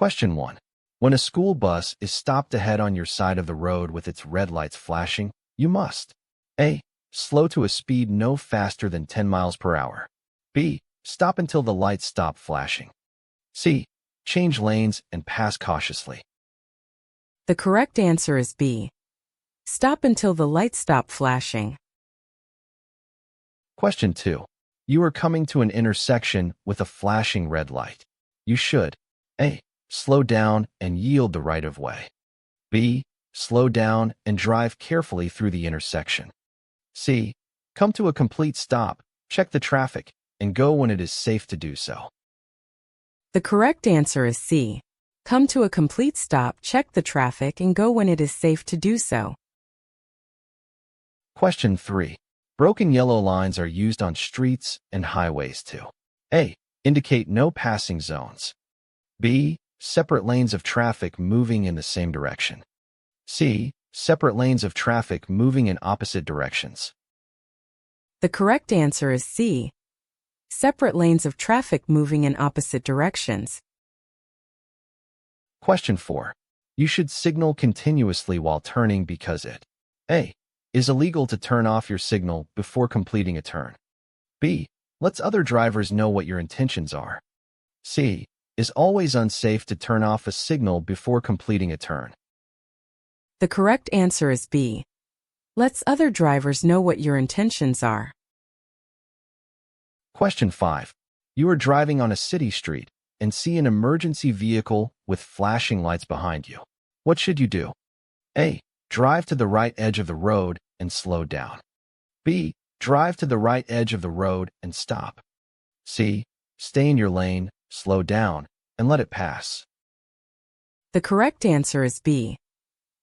Question 1. When a school bus is stopped ahead on your side of the road with its red lights flashing, you must A. Slow to a speed no faster than 10 miles per hour. B. Stop until the lights stop flashing. C. Change lanes and pass cautiously. The correct answer is B. Stop until the lights stop flashing. Question 2. You are coming to an intersection with a flashing red light. You should A. Slow down and yield the right-of-way. B. Slow down and drive carefully through the intersection. C. Come to a complete stop, check the traffic, and go when it is safe to do so. The correct answer is C. Come to a complete stop, check the traffic, and go when it is safe to do so. Question 3. Broken yellow lines are used on streets and highways to A. Indicate no passing zones. B. Separate lanes of traffic moving in the same direction. C. Separate lanes of traffic moving in opposite directions. The correct answer is C. Separate lanes of traffic moving in opposite directions. Question 4. You should signal continuously while turning because it A. Is illegal to turn off your signal before completing a turn. B. Lets other drivers know what your intentions are. C. Is always unsafe to turn off a signal before completing a turn. The correct answer is B. Lets other drivers know what your intentions are. Question 5. You are driving on a city street and see an emergency vehicle with flashing lights behind you. What should you do? A. Drive to the right edge of the road and slow down. B. Drive to the right edge of the road and stop. C. Stay in your lane, slow down, and let it pass. The correct answer is B.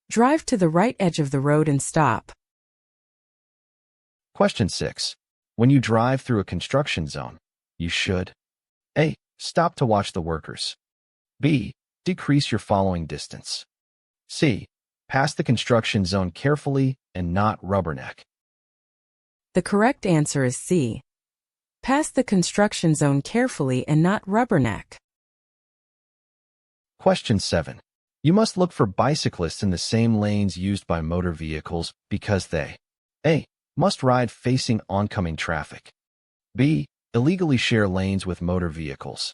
Drive to the right edge of the road and stop. Question 6. When you drive through a construction zone, you should A. Stop to watch the workers. B. Decrease your following distance. C. Pass the construction zone carefully and not rubberneck. The correct answer is C. Pass the construction zone carefully and not rubberneck. Question 7. You must look for bicyclists in the same lanes used by motor vehicles because they A. Must ride facing oncoming traffic. B. Illegally share lanes with motor vehicles.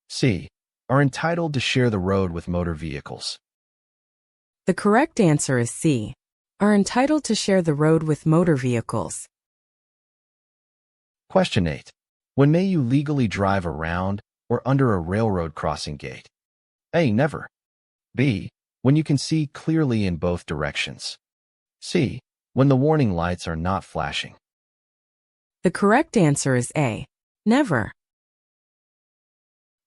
C. Are entitled to share the road with motor vehicles. The correct answer is C. Are entitled to share the road with motor vehicles. Question 8. When may you legally drive around or under a railroad crossing gate? A. Never. B. When you can see clearly in both directions. C. When the warning lights are not flashing. The correct answer is A. Never.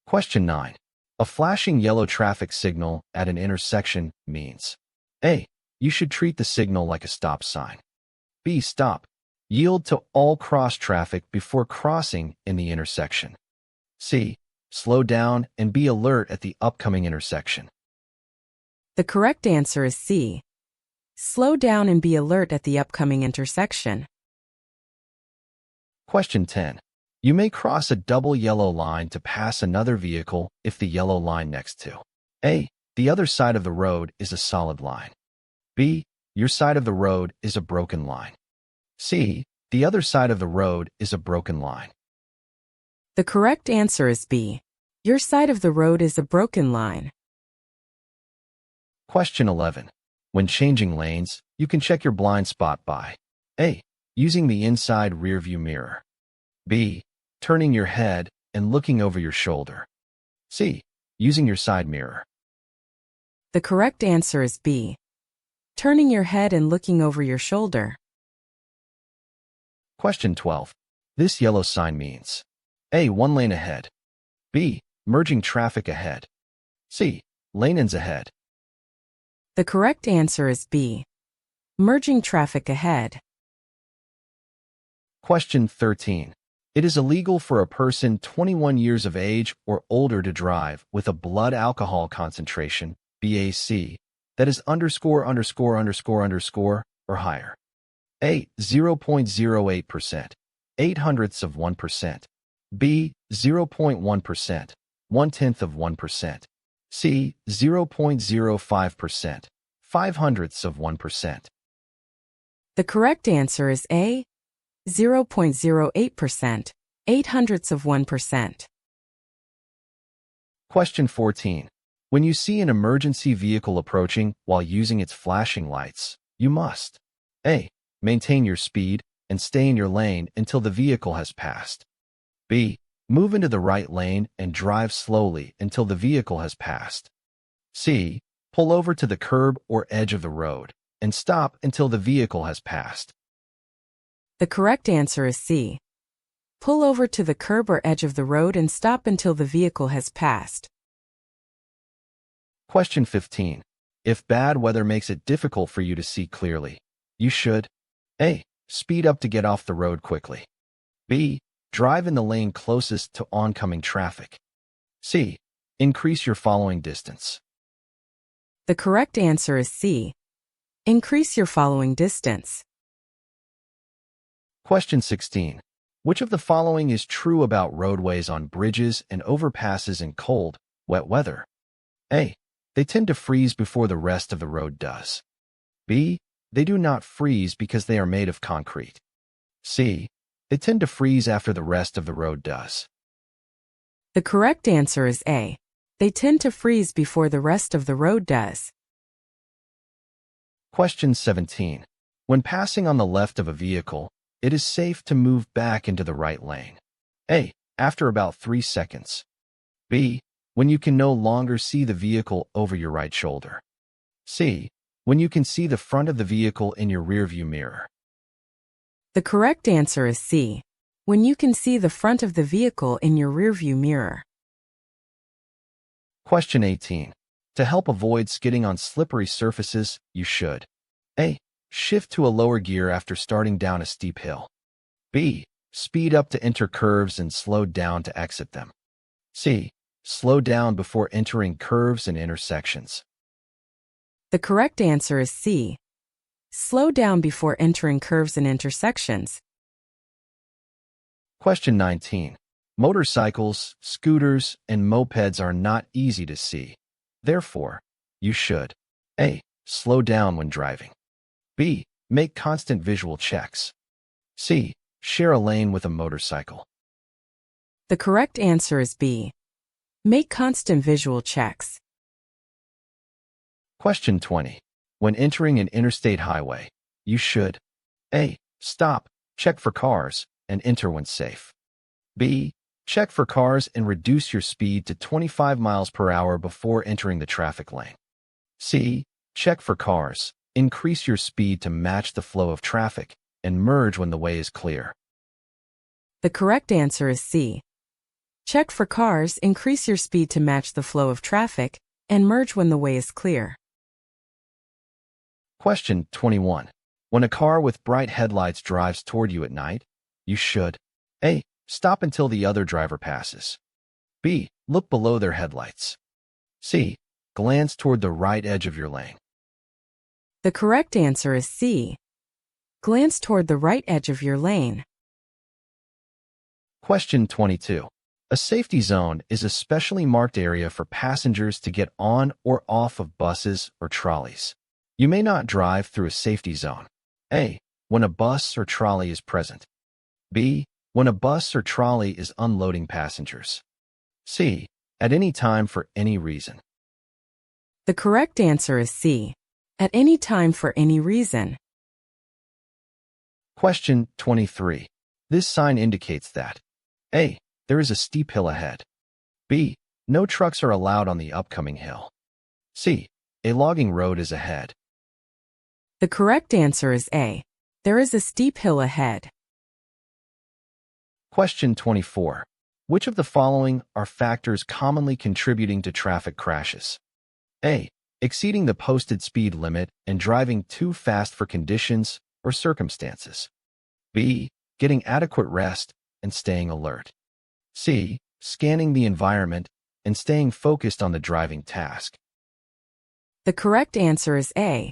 Question 9. A flashing yellow traffic signal at an intersection means A. You should treat the signal like a stop sign. B. Stop. Yield to all cross traffic before crossing in the intersection. C. Slow down and be alert at the upcoming intersection. The correct answer is C. Slow down and be alert at the upcoming intersection. Question 10. You may cross a double yellow line to pass another vehicle if the yellow line next to A. The other side of the road is a solid line. B. Your side of the road is a broken line. C. The other side of the road is a broken line. The correct answer is B. Your side of the road is a broken line. Question 11. When changing lanes, you can check your blind spot by A. Using the inside rearview mirror. B. Turning your head and looking over your shoulder. C. Using your side mirror. The correct answer is B. Turning your head and looking over your shoulder. Question 12. This yellow sign means A. One lane ahead. B. Merging traffic ahead. C. Lane ends ahead. The correct answer is B. Merging traffic ahead. Question 13. It is illegal for a person 21 years of age or older to drive with a blood alcohol concentration, BAC, that is ____ or higher. A. 0.08%, 0.08%. B. 0.1%, 0.1%. C. 0.05%, 0.05%. The correct answer is A. 0.08%, 0.08%. Question 14. When you see an emergency vehicle approaching while using its flashing lights, you must A. Maintain your speed and stay in your lane until the vehicle has passed. B. Move into the right lane and drive slowly until the vehicle has passed. C. Pull over to the curb or edge of the road and stop until the vehicle has passed. The correct answer is C. Pull over to the curb or edge of the road and stop until the vehicle has passed. Question 15. If bad weather makes it difficult for you to see clearly, you should A. Speed up to get off the road quickly. B. Drive in the lane closest to oncoming traffic. C. Increase your following distance. The correct answer is C. Increase your following distance. Question 16. Which of the following is true about roadways on bridges and overpasses in cold, wet weather? A. They tend to freeze before the rest of the road does. B. They do not freeze because they are made of concrete. C. They tend to freeze after the rest of the road does. The correct answer is A. They tend to freeze before the rest of the road does. Question 17. When passing on the left of a vehicle, it is safe to move back into the right lane. A. After about 3 seconds. B. When you can no longer see the vehicle over your right shoulder. C. When you can see the front of the vehicle in your rearview mirror. The correct answer is C. When you can see the front of the vehicle in your rearview mirror. Question 18. To help avoid skidding on slippery surfaces, you should A. Shift to a lower gear after starting down a steep hill. B. Speed up to enter curves and slow down to exit them. C. Slow down before entering curves and intersections. The correct answer is C. Slow down before entering curves and intersections. Question 19. Motorcycles, scooters, and mopeds are not easy to see. Therefore, you should A. Slow down when driving. B. Make constant visual checks. C. Share a lane with a motorcycle. The correct answer is B. Make constant visual checks. Question 20. When entering an interstate highway, you should A. Stop, check for cars, and enter when safe. B. Check for cars and reduce your speed to 25 miles per hour before entering the traffic lane. C. Check for cars, increase your speed to match the flow of traffic, and merge when the way is clear. The correct answer is C. Check for cars, increase your speed to match the flow of traffic, and merge when the way is clear. Question 21. When a car with bright headlights drives toward you at night, you should A. Stop until the other driver passes. B. Look below their headlights. C. Glance toward the right edge of your lane. The correct answer is C. Glance toward the right edge of your lane. Question 22. A safety zone is a specially marked area for passengers to get on or off of buses or trolleys. You may not drive through a safety zone. A. When a bus or trolley is present. B. When a bus or trolley is unloading passengers. C. At any time for any reason. The correct answer is C. At any time for any reason. Question 23. This sign indicates that A. There is a steep hill ahead. B. No trucks are allowed on the upcoming hill. C. A logging road is ahead. The correct answer is A. There is a steep hill ahead. Question 24. Which of the following are factors commonly contributing to traffic crashes? A. Exceeding the posted speed limit and driving too fast for conditions or circumstances. B. Getting adequate rest and staying alert. C. Scanning the environment and staying focused on the driving task. The correct answer is A.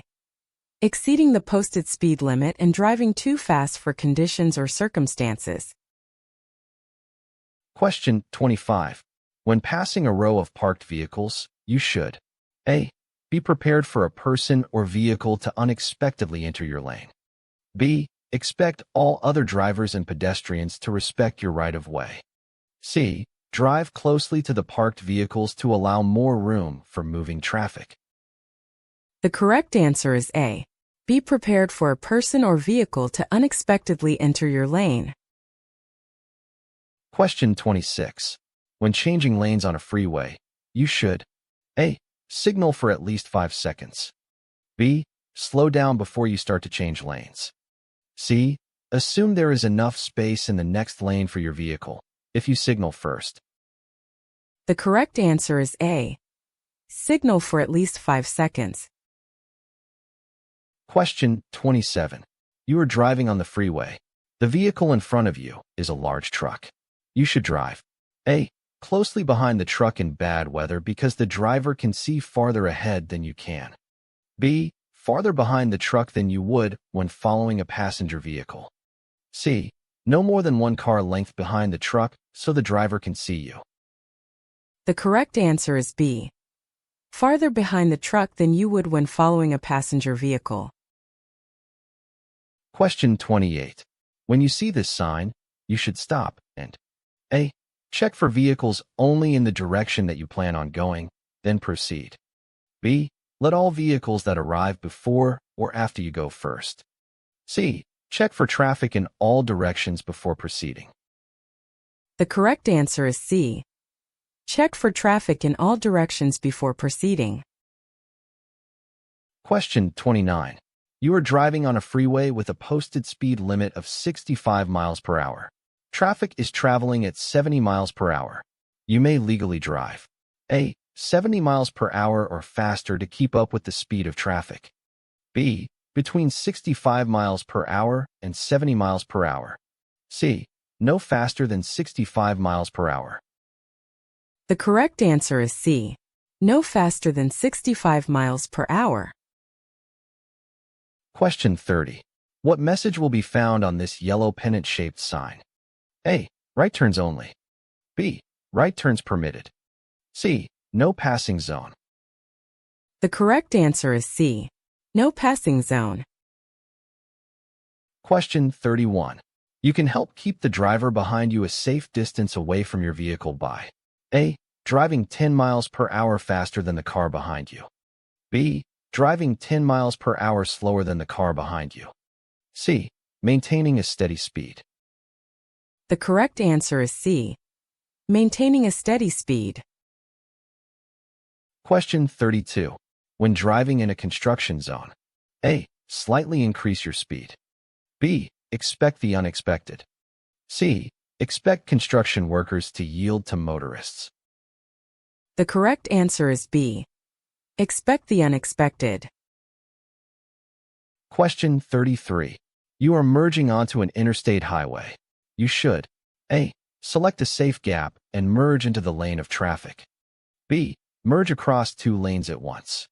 Exceeding the posted speed limit and driving too fast for conditions or circumstances. Question 25. When passing a row of parked vehicles, you should A. Be prepared for a person or vehicle to unexpectedly enter your lane. B. Expect all other drivers and pedestrians to respect your right-of-way. C. Drive closely to the parked vehicles to allow more room for moving traffic. The correct answer is A. Be prepared for a person or vehicle to unexpectedly enter your lane. Question 26. When changing lanes on a freeway, you should A. Signal for at least 5 seconds. B. Slow down before you start to change lanes. C. Assume there is enough space in the next lane for your vehicle if you signal first. The correct answer is A. Signal for at least 5 seconds. Question 27. You are driving on the freeway. The vehicle in front of you is a large truck. You should drive A. Closely behind the truck in bad weather because the driver can see farther ahead than you can. B. Farther behind the truck than you would when following a passenger vehicle. C. No more than 1 car length behind the truck so the driver can see you. The correct answer is B. Farther behind the truck than you would when following a passenger vehicle. Question 28. When you see this sign, you should stop and A. Check for vehicles only in the direction that you plan on going, then proceed. B. Let all vehicles that arrive before or after you go first. C. Check for traffic in all directions before proceeding. The correct answer is C. Check for traffic in all directions before proceeding. Question 29. You are driving on a freeway with a posted speed limit of 65 miles per hour. Traffic is traveling at 70 miles per hour. You may legally drive A. 70 miles per hour or faster to keep up with the speed of traffic. B. Between 65 miles per hour and 70 miles per hour. C. No faster than 65 miles per hour. The correct answer is C. No faster than 65 miles per hour. Question 30. What message will be found on this yellow pennant-shaped sign? A. Right turns only. B. Right turns permitted. C. No passing zone. The correct answer is C. No passing zone. Question 31. You can help keep the driver behind you a safe distance away from your vehicle by A. Driving 10 miles per hour faster than the car behind you. B. Driving 10 miles per hour slower than the car behind you. C. Maintaining a steady speed. The correct answer is C. Maintaining a steady speed. Question 32. When driving in a construction zone, A. Slightly increase your speed. B. Expect the unexpected. C. Expect construction workers to yield to motorists. The correct answer is B. Expect the unexpected. Question 33. You are merging onto an interstate highway. You should A. Select a safe gap and merge into the lane of traffic. B. Merge across 2 lanes at once.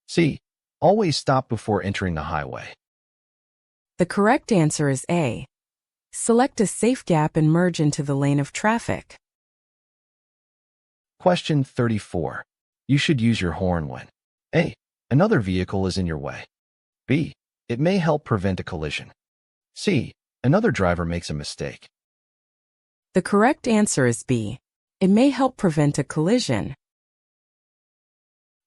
C. Always stop before entering the highway. The correct answer is A. Select a safe gap and merge into the lane of traffic. Question 34. You should use your horn when A. Another vehicle is in your way. B. It may help prevent a collision. C. Another driver makes a mistake. The correct answer is B. It may help prevent a collision.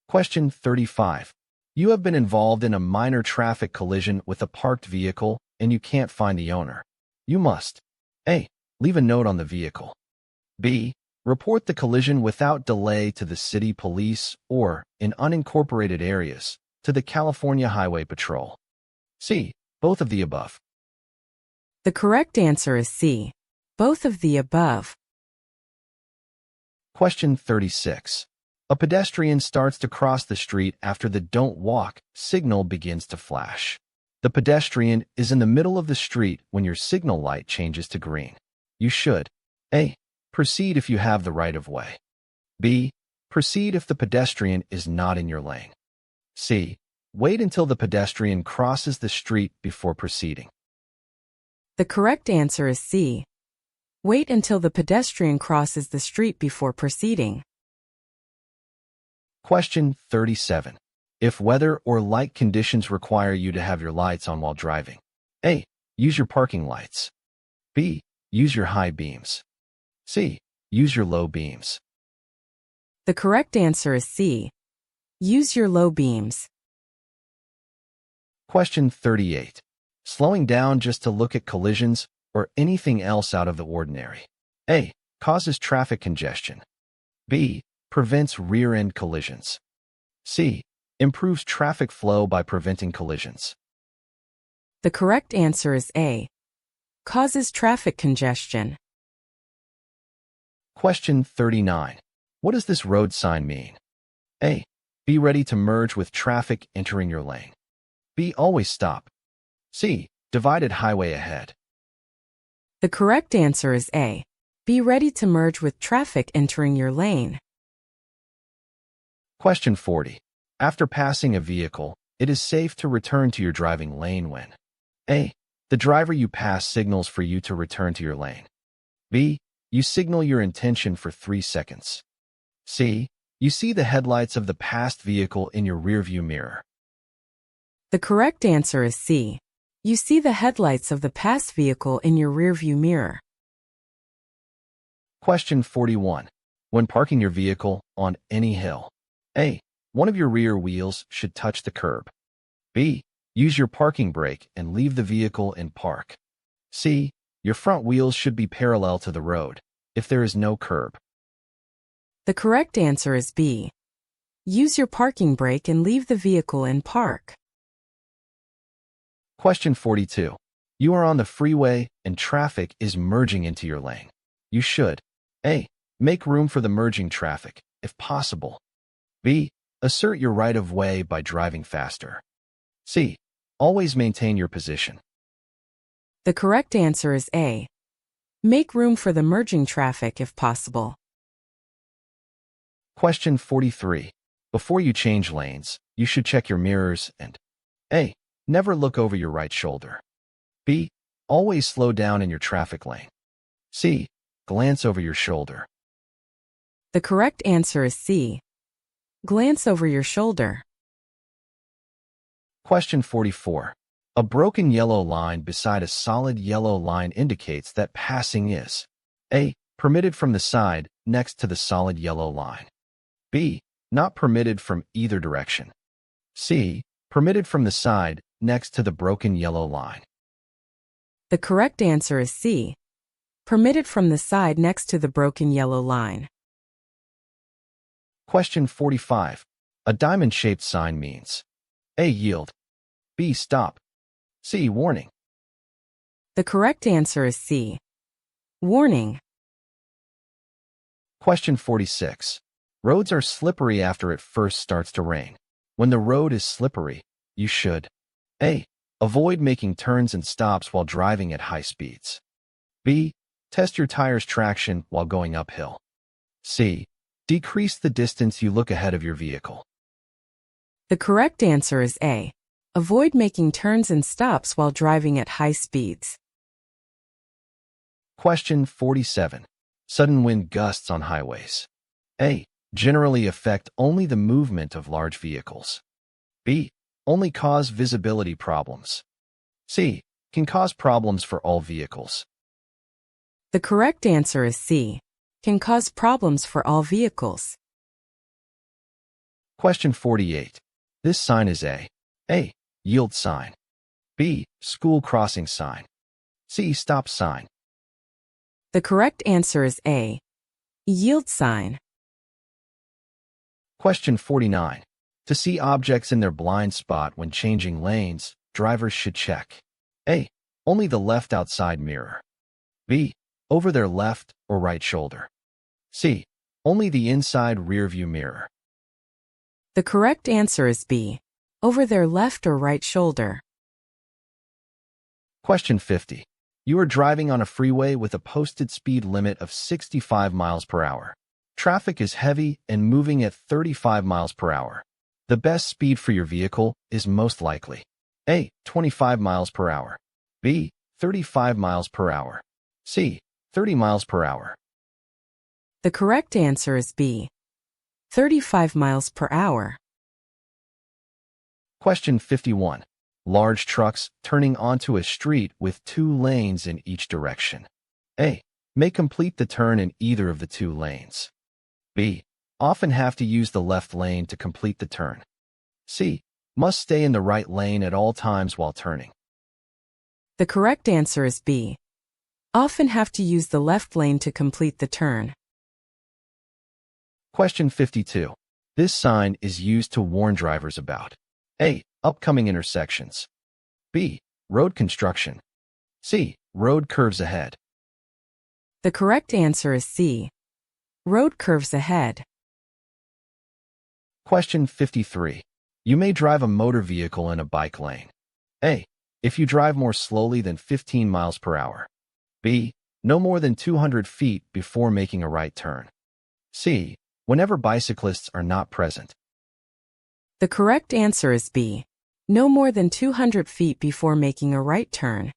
Question 35. You have been involved in a minor traffic collision with a parked vehicle and you can't find the owner. You must A. Leave a note on the vehicle. B. Report the collision without delay to the city police or, in unincorporated areas, to the California Highway Patrol. C. Both of the above. The correct answer is C. Both of the above. Question 36. A pedestrian starts to cross the street after the "Don't walk" signal begins to flash. The pedestrian is in the middle of the street when your signal light changes to green. You should A. Proceed if you have the right-of-way. B. Proceed if the pedestrian is not in your lane. C. Wait until the pedestrian crosses the street before proceeding. The correct answer is C. Wait until the pedestrian crosses the street before proceeding. Question 37. If weather or light conditions require you to have your lights on while driving. A. Use your parking lights. B. Use your high beams. C. Use your low beams. The correct answer is C. Use your low beams. Question 38. Slowing down just to look at collisions or anything else out of the ordinary. A. Causes traffic congestion. B. Prevents rear-end collisions. C. Improves traffic flow by preventing collisions. The correct answer is A. Causes traffic congestion. Question 39. What does this road sign mean? A. Be ready to merge with traffic entering your lane. B. Always stop. C. Divided highway ahead. The correct answer is A. Be ready to merge with traffic entering your lane. Question 40. After passing a vehicle, it is safe to return to your driving lane when A. The driver you pass signals for you to return to your lane. B. You signal your intention for 3 seconds. C. You see the headlights of the passed vehicle in your rearview mirror. The correct answer is C. You see the headlights of the passed vehicle in your rearview mirror. Question 41. When parking your vehicle on any hill. A. One of your rear wheels should touch the curb. B. Use your parking brake and leave the vehicle in park. C. Your front wheels should be parallel to the road, if there is no curb. The correct answer is B. Use your parking brake and leave the vehicle in park. Question 42. You are on the freeway and traffic is merging into your lane. You should A. Make room for the merging traffic, if possible. B. Assert your right-of-way by driving faster. C. Always maintain your position. The correct answer is A. Make room for the merging traffic if possible. Question 43. Before you change lanes, you should check your mirrors and A. Never look over your right shoulder. B. Always slow down in your traffic lane. C. Glance over your shoulder. The correct answer is C. Glance over your shoulder. Question 44. A broken yellow line beside a solid yellow line indicates that passing is A. Permitted from the side next to the solid yellow line. B. Not permitted from either direction. C. Permitted from the side next to the broken yellow line. The correct answer is C. Permitted from the side next to the broken yellow line. Question 45. A diamond-shaped sign means A. Yield. B. Stop. C. Warning. The correct answer is C. Warning. Question 46. Roads are slippery after it first starts to rain. When the road is slippery, you should A. Avoid making turns and stops while driving at high speeds. B. Test your tires' traction while going uphill. C. Decrease the distance you look ahead of your vehicle. The correct answer is A. Avoid making turns and stops while driving at high speeds. Question 47. Sudden wind gusts on highways. A. Generally affect only the movement of large vehicles. B. Only cause visibility problems. C. Can cause problems for all vehicles. The correct answer is C. Can cause problems for all vehicles. Question 48. This sign is A. Yield sign. B. School crossing sign. C. Stop sign. The correct answer is A. Yield sign. Question 49. To see objects in their blind spot when changing lanes, drivers should check A. Only the left outside mirror. B. Over their left or right shoulder. C. Only the inside rearview mirror. The correct answer is B. Over their left or right shoulder. Question 50. You are driving on a freeway with a posted speed limit of 65 miles per hour. Traffic is heavy and moving at 35 miles per hour. The best speed for your vehicle is most likely A. 25 miles per hour. B. 35 miles per hour. C. 30 miles per hour. The correct answer is B. 35 miles per hour. Question 51. Large trucks turning onto a street with 2 lanes in each direction. A. May complete the turn in either of the 2 lanes. B. Often have to use the left lane to complete the turn. C. Must stay in the right lane at all times while turning. The correct answer is B. Often have to use the left lane to complete the turn. Question 52. This sign is used to warn drivers about A. Upcoming intersections. B. Road construction. C. Road curves ahead. The correct answer is C. Road curves ahead. Question 53. You may drive a motor vehicle in a bike lane. A. If you drive more slowly than 15 miles per hour. B. No more than 200 feet before making a right turn. C. Whenever bicyclists are not present. The correct answer is B. No more than 200 feet before making a right turn.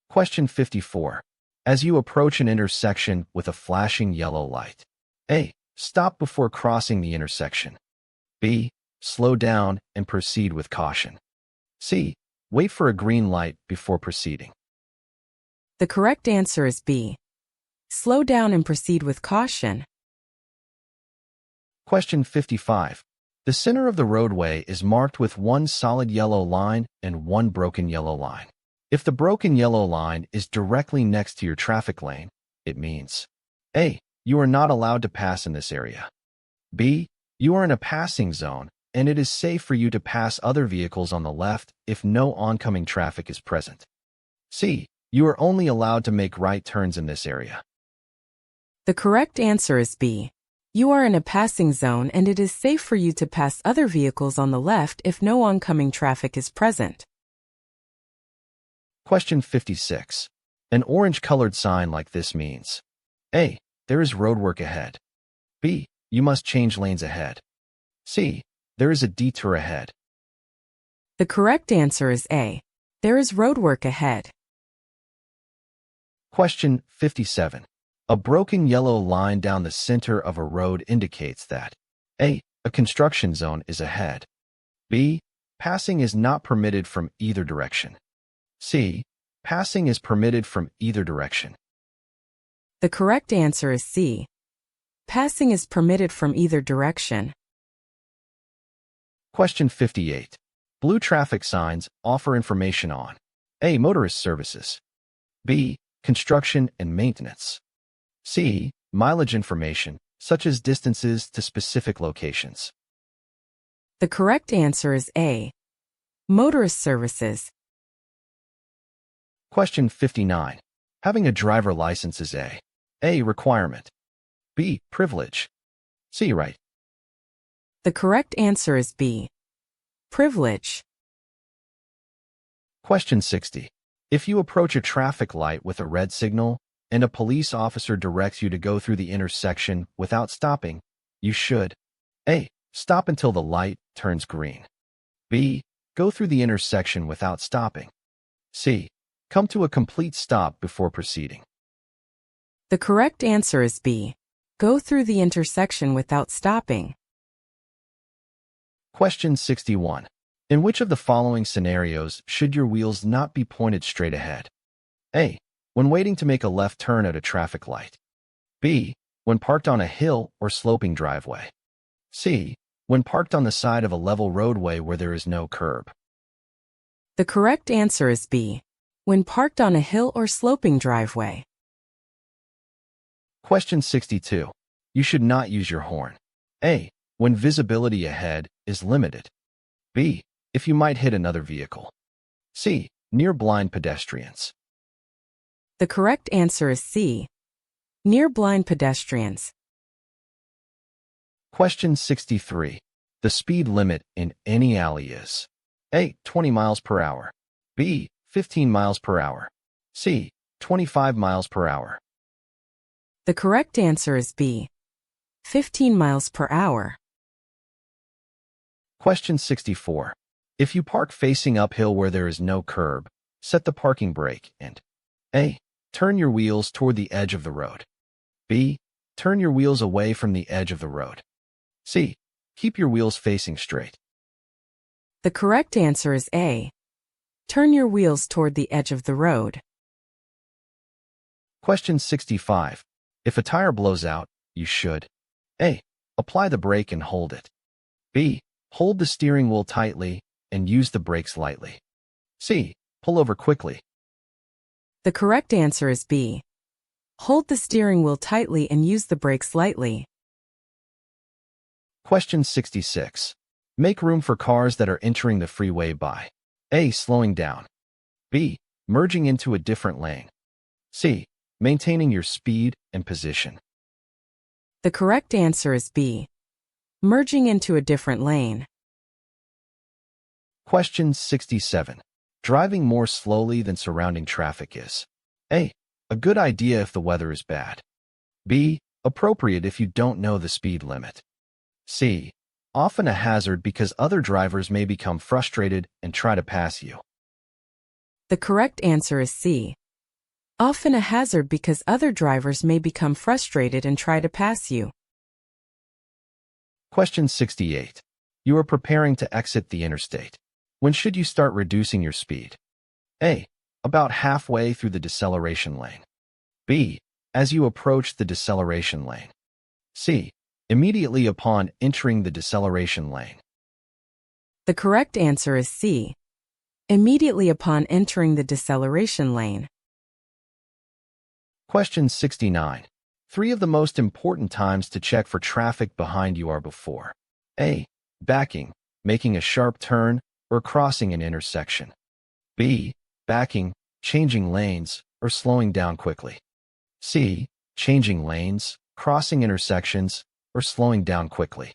Question 54. As you approach an intersection with a flashing yellow light. A. Stop before crossing the intersection. B. Slow down and proceed with caution. C. Wait for a green light before proceeding. The correct answer is B. Slow down and proceed with caution. Question 55. The center of the roadway is marked with 1 solid yellow line and 1 broken yellow line. If the broken yellow line is directly next to your traffic lane, it means A. You are not allowed to pass in this area. B. You are in a passing zone, and it is safe for you to pass other vehicles on the left if no oncoming traffic is present. C. You are only allowed to make right turns in this area. The correct answer is B. You are in a passing zone and it is safe for you to pass other vehicles on the left if no oncoming traffic is present. Question 56. An orange-colored sign like this means A. There is roadwork ahead. B. You must change lanes ahead. C. There is a detour ahead. The correct answer is A. There is roadwork ahead. Question 57. A broken yellow line down the center of a road indicates that A. A construction zone is ahead. B. Passing is not permitted from either direction. C. Passing is permitted from either direction. The correct answer is C. Passing is permitted from either direction. Question 58. Blue traffic signs offer information on A. Motorist services. B. Construction and maintenance. C. Mileage information, such as distances to specific locations. The correct answer is A. Motorist services. Question 59. Having a driver license is A. Requirement. B. Privilege. C. Right. The correct answer is B. Privilege. Question 60. If you approach a traffic light with a red signal and a police officer directs you to go through the intersection without stopping, you should A. Stop until the light turns green. B. Go through the intersection without stopping. C. Come to a complete stop before proceeding. The correct answer is B. Go through the intersection without stopping. Question 61. In which of the following scenarios should your wheels not be pointed straight ahead? A. When waiting to make a left turn at a traffic light. B. When parked on a hill or sloping driveway. C. When parked on the side of a level roadway where there is no curb. The correct answer is B. When parked on a hill or sloping driveway. Question 62. You should not use your horn. A. When visibility ahead is limited. B. If you might hit another vehicle. C. Near blind pedestrians. The correct answer is C. Near blind pedestrians. Question 63. The speed limit in any alley is A. 20 miles per hour. B. 15 miles per hour. C. 25 miles per hour. The correct answer is B. 15 miles per hour. Question 64. If you park facing uphill where there is no curb, set the parking brake and A. Turn your wheels toward the edge of the road. B. Turn your wheels away from the edge of the road. C. Keep your wheels facing straight. The correct answer is A. Turn your wheels toward the edge of the road. Question 65. If a tire blows out, you should A. Apply the brake and hold it. B. Hold the steering wheel tightly and use the brakes lightly. C. Pull over quickly. The correct answer is B. Hold the steering wheel tightly and use the brakes lightly. Question 66. Make room for cars that are entering the freeway by A. Slowing down. B. Merging into a different lane. C. Maintaining your speed and position. The correct answer is B. Merging into a different lane. Question 67. Driving more slowly than surrounding traffic is A. A good idea if the weather is bad. B. Appropriate if you don't know the speed limit. C. Often a hazard because other drivers may become frustrated and try to pass you. The correct answer is C. Often a hazard because other drivers may become frustrated and try to pass you. Question 68. You are preparing to exit the interstate. When should you start reducing your speed? A. About halfway through the deceleration lane. B. As you approach the deceleration lane. C. Immediately upon entering the deceleration lane. The correct answer is C. Immediately upon entering the deceleration lane. Question 69. 3 of the most important times to check for traffic behind you are before A. Backing, making a sharp turn, or crossing an intersection. B. Backing, changing lanes, or slowing down quickly. C. Changing lanes, crossing intersections, or slowing down quickly.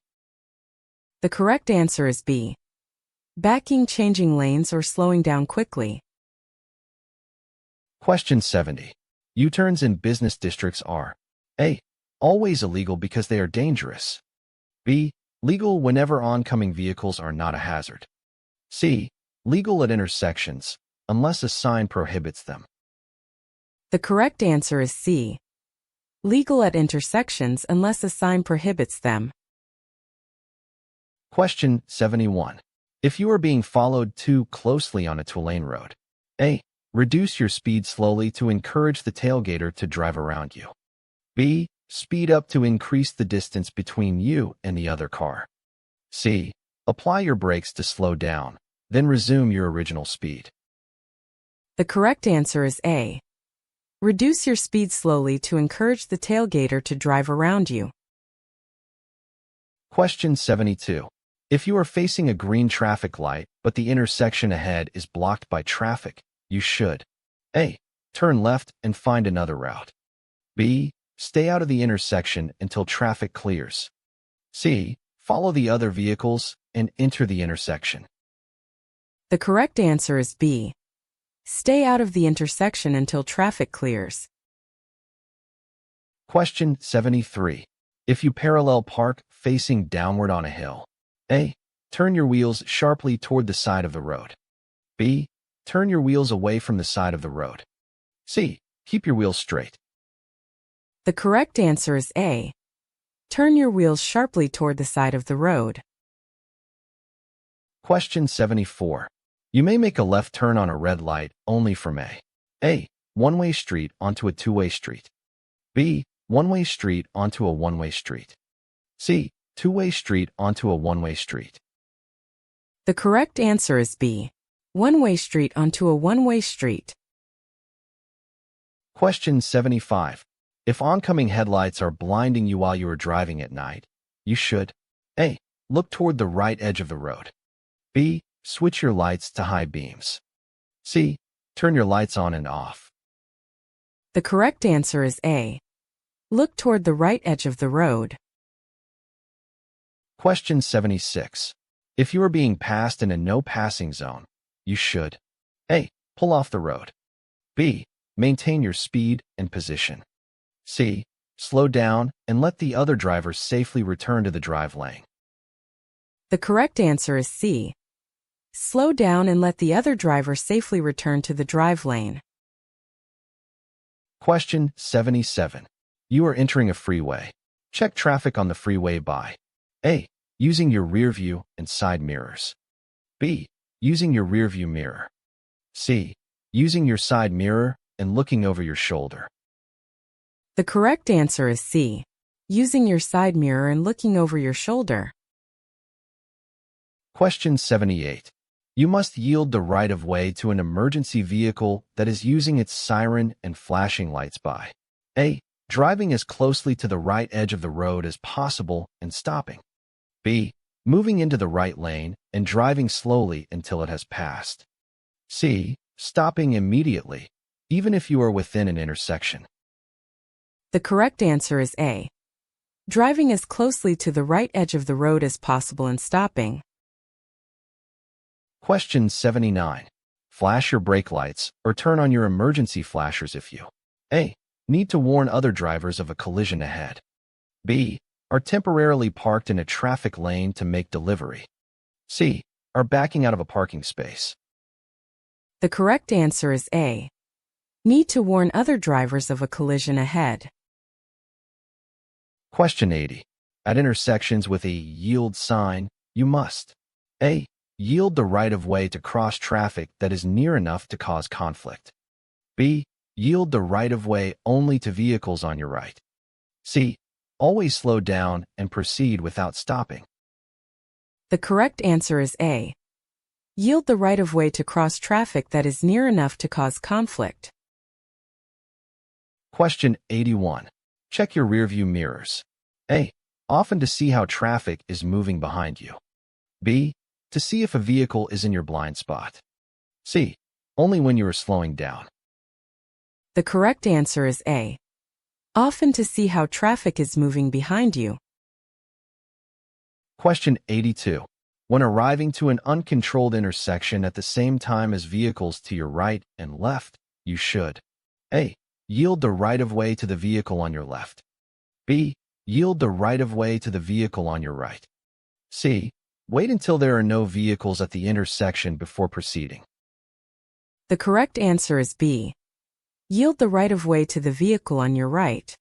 The correct answer is B. Backing, changing lanes, or slowing down quickly. Question 70. U-turns in business districts are A. Always illegal because they are dangerous. B. Legal whenever oncoming vehicles are not a hazard. C. Legal at intersections, unless a sign prohibits them. The correct answer is C. Legal at intersections unless a sign prohibits them. Question 71. If you are being followed too closely on a two-lane road, A. Reduce your speed slowly to encourage the tailgater to drive around you. B. Speed up to increase the distance between you and the other car. C. Apply your brakes to slow down, then resume your original speed. The correct answer is A. Reduce your speed slowly to encourage the tailgater to drive around you. Question 72. If you are facing a green traffic light, but the intersection ahead is blocked by traffic, you should A. Turn left and find another route. B. Stay out of the intersection until traffic clears. C. Follow the other vehicles and enter the intersection. The correct answer is B. Stay out of the intersection until traffic clears. Question 73. If you parallel park facing downward on a hill, A. Turn your wheels sharply toward the side of the road. B. Turn your wheels away from the side of the road. C. Keep your wheels straight. The correct answer is A. Turn your wheels sharply toward the side of the road. Question 74. You may make a left turn on a red light only from A. One-way street onto a two-way street. B. One-way street onto a one-way street. C. Two-way street onto a one-way street. The correct answer is B. One-way street onto a one-way street. Question 75. If oncoming headlights are blinding you while you are driving at night, you should A. Look toward the right edge of the road. B. Switch your lights to high beams. C. Turn your lights on and off. The correct answer is A. Look toward the right edge of the road. Question 76. If you are being passed in a no-passing zone, you should A. Pull off the road. B. Maintain your speed and position. C. Slow down and let the other driver safely return to the drive lane. The correct answer is C. Slow down and let the other driver safely return to the drive lane. Question 77. You are entering a freeway. Check traffic on the freeway by A. Using your rear view and side mirrors. B. Using your rear view mirror. C. Using your side mirror and looking over your shoulder. The correct answer is C. Using your side mirror and looking over your shoulder. Question 78. You must yield the right-of-way to an emergency vehicle that is using its siren and flashing lights by A. Driving as closely to the right edge of the road as possible and stopping. B. Moving into the right lane and driving slowly until it has passed. C. Stopping immediately, even if you are within an intersection. The correct answer is A. Driving as closely to the right edge of the road as possible and stopping. Question 79. Flash your brake lights or turn on your emergency flashers if you A. Need to warn other drivers of a collision ahead. B. Are temporarily parked in a traffic lane to make delivery. C. Are backing out of a parking space. The correct answer is A. Need to warn other drivers of a collision ahead. Question 80. At intersections with a yield sign, you must A. Yield the right-of-way to cross traffic that is near enough to cause conflict. B. Yield the right-of-way only to vehicles on your right. C. Always slow down and proceed without stopping. The correct answer is A. Yield the right-of-way to cross traffic that is near enough to cause conflict. Question 81. Check your rearview mirrors. A. Often to see how traffic is moving behind you. B. To see if a vehicle is in your blind spot. C. Only when you are slowing down. The correct answer is A. Often to see how traffic is moving behind you. Question 82. When arriving to an uncontrolled intersection at the same time as vehicles to your right and left, you should A. Yield the right-of-way to the vehicle on your left. B. Yield the right-of-way to the vehicle on your right. C. Wait until there are no vehicles at the intersection before proceeding. The correct answer is B. Yield the right-of-way to the vehicle on your right.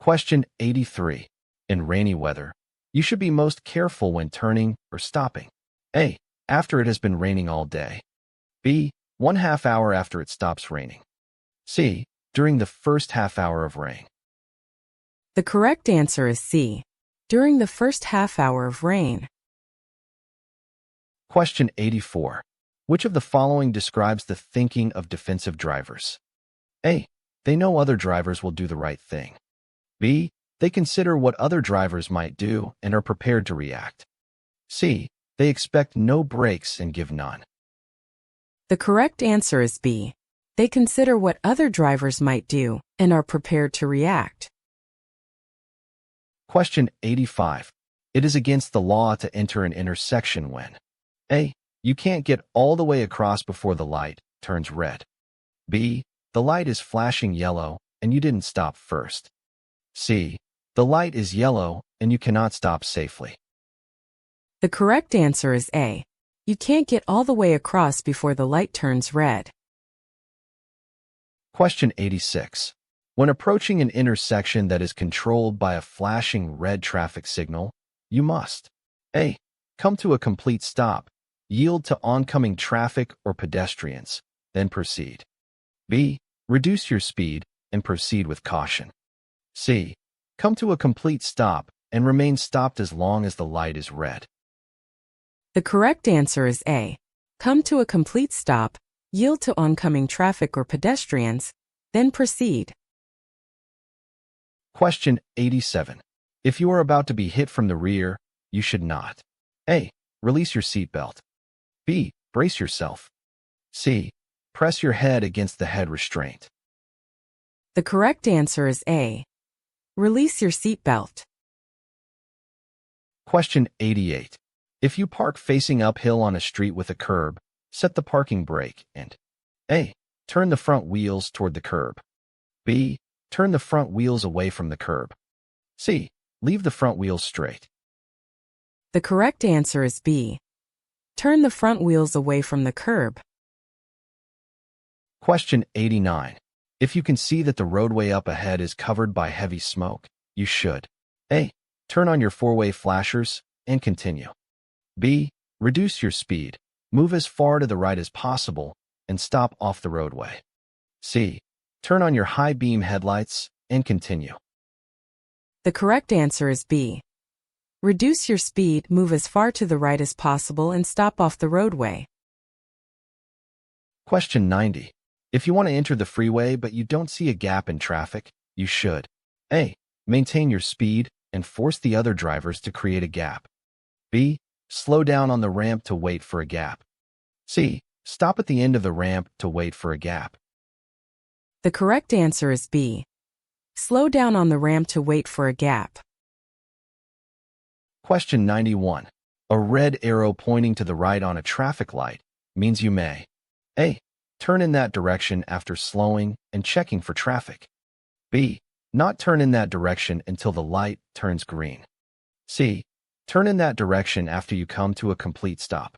Question 83. In rainy weather, you should be most careful when turning or stopping. A. After it has been raining all day. B. 1/2 hour after it stops raining. C. During the first half hour of rain. The correct answer is C. During the first half hour of rain. Question 84. Which of the following describes the thinking of defensive drivers? A. They know other drivers will do the right thing. B. They consider what other drivers might do and are prepared to react. C. They expect no breaks and give none. The correct answer is B. They consider what other drivers might do and are prepared to react. Question 85. It is against the law to enter an intersection when A. You can't get all the way across before the light turns red. B. The light is flashing yellow and you didn't stop first. C. The light is yellow and you cannot stop safely. The correct answer is A. You can't get all the way across before the light turns red. Question 86. When approaching an intersection that is controlled by a flashing red traffic signal, you must A. Come to a complete stop, yield to oncoming traffic or pedestrians, then proceed. B. Reduce your speed and proceed with caution. C. Come to a complete stop and remain stopped as long as the light is red. The correct answer is A. Come to a complete stop, yield to oncoming traffic or pedestrians, then proceed. Question 87. If you are about to be hit from the rear, you should not A. Release your seatbelt. B. Brace yourself. C. Press your head against the head restraint. The correct answer is A. Release your seatbelt. Question 88. If you park facing uphill on a street with a curb, set the parking brake and A. Turn the front wheels toward the curb. B. Turn the front wheels away from the curb. C. Leave the front wheels straight. The correct answer is B. Turn the front wheels away from the curb. Question 89. If you can see that the roadway up ahead is covered by heavy smoke, you should A. Turn on your four-way flashers and continue. B. Reduce your speed, move as far to the right as possible, and stop off the roadway. C. Turn on your high beam headlights and continue. The correct answer is B. Reduce your speed, move as far to the right as possible, and stop off the roadway. Question 90. If you want to enter the freeway but you don't see a gap in traffic, you should A. Maintain your speed and force the other drivers to create a gap. B. Slow down on the ramp to wait for a gap. C. Stop at the end of the ramp to wait for a gap. The correct answer is B. Slow down on the ramp to wait for a gap. Question 91. A red arrow pointing to the right on a traffic light means you may A. Turn in that direction after slowing and checking for traffic. B. Not turn in that direction until the light turns green. C. Turn in that direction after you come to a complete stop.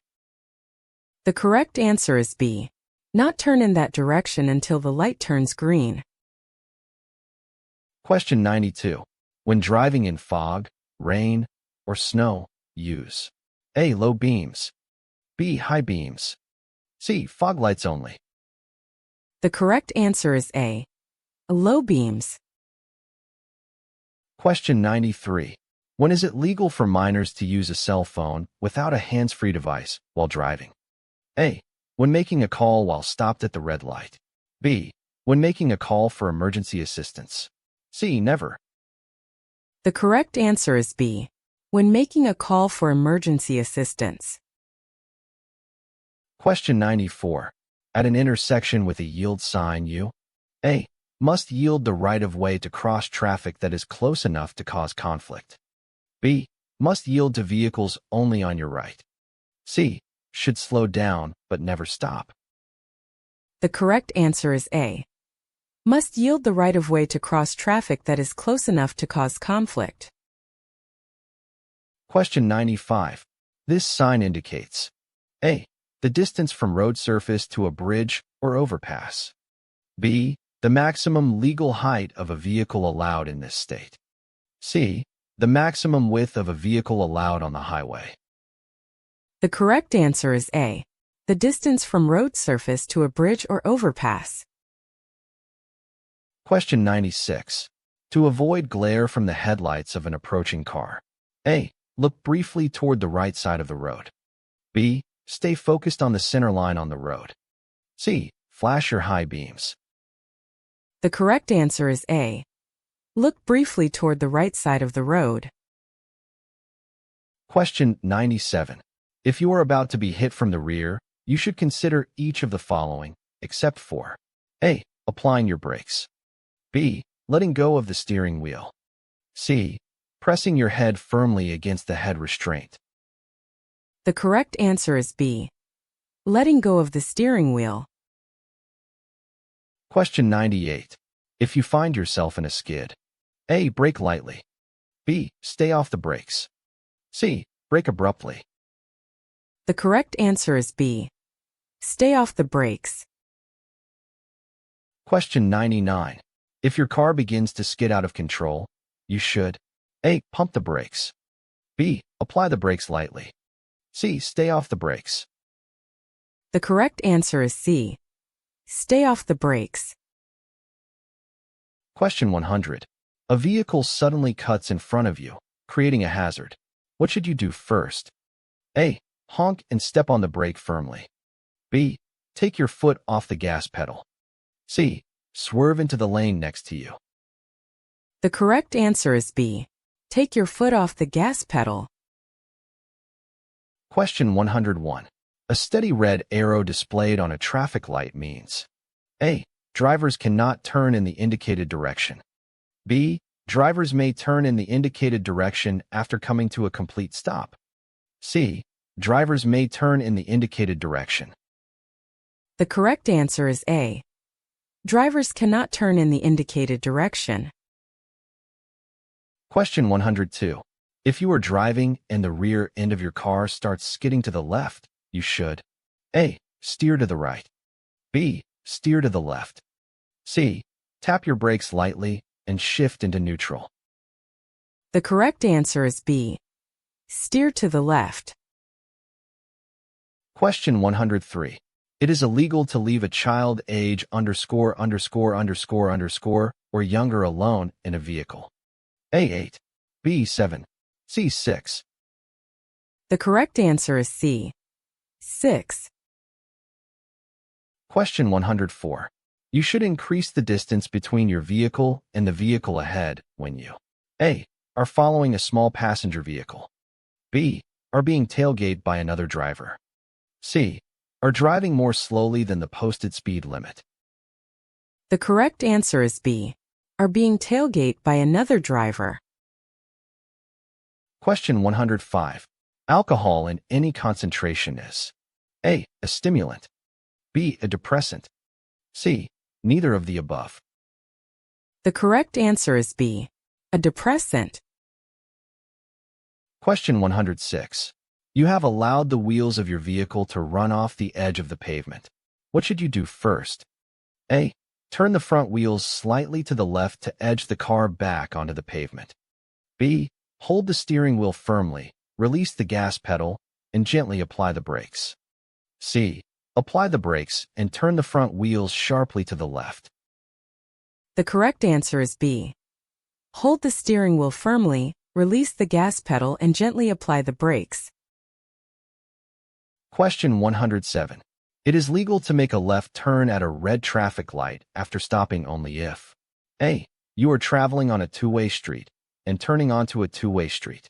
The correct answer is B. Not turn in that direction until the light turns green. Question 92. When driving in fog, rain, or snow, use A. Low beams. B. High beams. C. Fog lights only. The correct answer is A. Low beams. Question 93. When is it legal for minors to use a cell phone without a hands-free device while driving? A. When making a call while stopped at the red light. B. When making a call for emergency assistance. C. Never. The correct answer is B. When making a call for emergency assistance. Question 94. At an intersection with a yield sign, you A. Must yield the right-of-way to cross traffic that is close enough to cause conflict. B. Must yield to vehicles only on your right. C. Should slow down but never stop. The correct answer is A. Must yield the right-of-way to cross traffic that is close enough to cause conflict. Question 95. This sign indicates A. The distance from road surface to a bridge or overpass. B. The maximum legal height of a vehicle allowed in this state. C. The maximum width of a vehicle allowed on the highway. The correct answer is A. The distance from road surface to a bridge or overpass. Question 96. To avoid glare from the headlights of an approaching car. A. Look briefly toward the right side of the road. B. Stay focused on the center line on the road. C. Flash your high beams. The correct answer is A. Look briefly toward the right side of the road. Question 97. If you are about to be hit from the rear, you should consider each of the following, except for A. Applying your brakes. B. Letting go of the steering wheel. C. Pressing your head firmly against the head restraint. The correct answer is B. Letting go of the steering wheel. Question 98. If you find yourself in a skid, A. Brake lightly. B. Stay off the brakes. C. Brake abruptly. The correct answer is B. Stay off the brakes. Question 99. If your car begins to skid out of control, you should A. Pump the brakes. B. Apply the brakes lightly. C. Stay off the brakes. The correct answer is C. Stay off the brakes. Question 100. A vehicle suddenly cuts in front of you, creating a hazard. What should you do first? A. Honk and step on the brake firmly. B. Take your foot off the gas pedal. C. Swerve into the lane next to you. The correct answer is B. Take your foot off the gas pedal. Question 101. A steady red arrow displayed on a traffic light means A. Drivers cannot turn in the indicated direction. B. Drivers may turn in the indicated direction after coming to a complete stop. C. Drivers may turn in the indicated direction. The correct answer is A. Drivers cannot turn in the indicated direction. Question 102. If you are driving and the rear end of your car starts skidding to the left, you should A. Steer to the right. B. Steer to the left. C. Tap your brakes lightly and shift into neutral. The correct answer is B. Steer to the left. Question 103. It is illegal to leave a child age ____ or younger alone in a vehicle. A 8, B 7, C 6. The correct answer is C. 6. Question 104. You should increase the distance between your vehicle and the vehicle ahead when you A. Are following a small passenger vehicle. B. Are being tailgated by another driver. C. Are driving more slowly than the posted speed limit. The correct answer is B. Are being tailgated by another driver. Question 105. Alcohol in any concentration is A. A stimulant. B. A depressant. C. Neither of the above. The correct answer is B. A depressant. Question 106. You have allowed the wheels of your vehicle to run off the edge of the pavement. What should you do first? A. Turn the front wheels slightly to the left to edge the car back onto the pavement. B. Hold the steering wheel firmly, release the gas pedal, and gently apply the brakes. C. Apply the brakes and turn the front wheels sharply to the left. The correct answer is B. Hold the steering wheel firmly, release the gas pedal, and gently apply the brakes. Question 107. It is legal to make a left turn at a red traffic light after stopping only if A. You are traveling on a two-way street and turning onto a two-way street.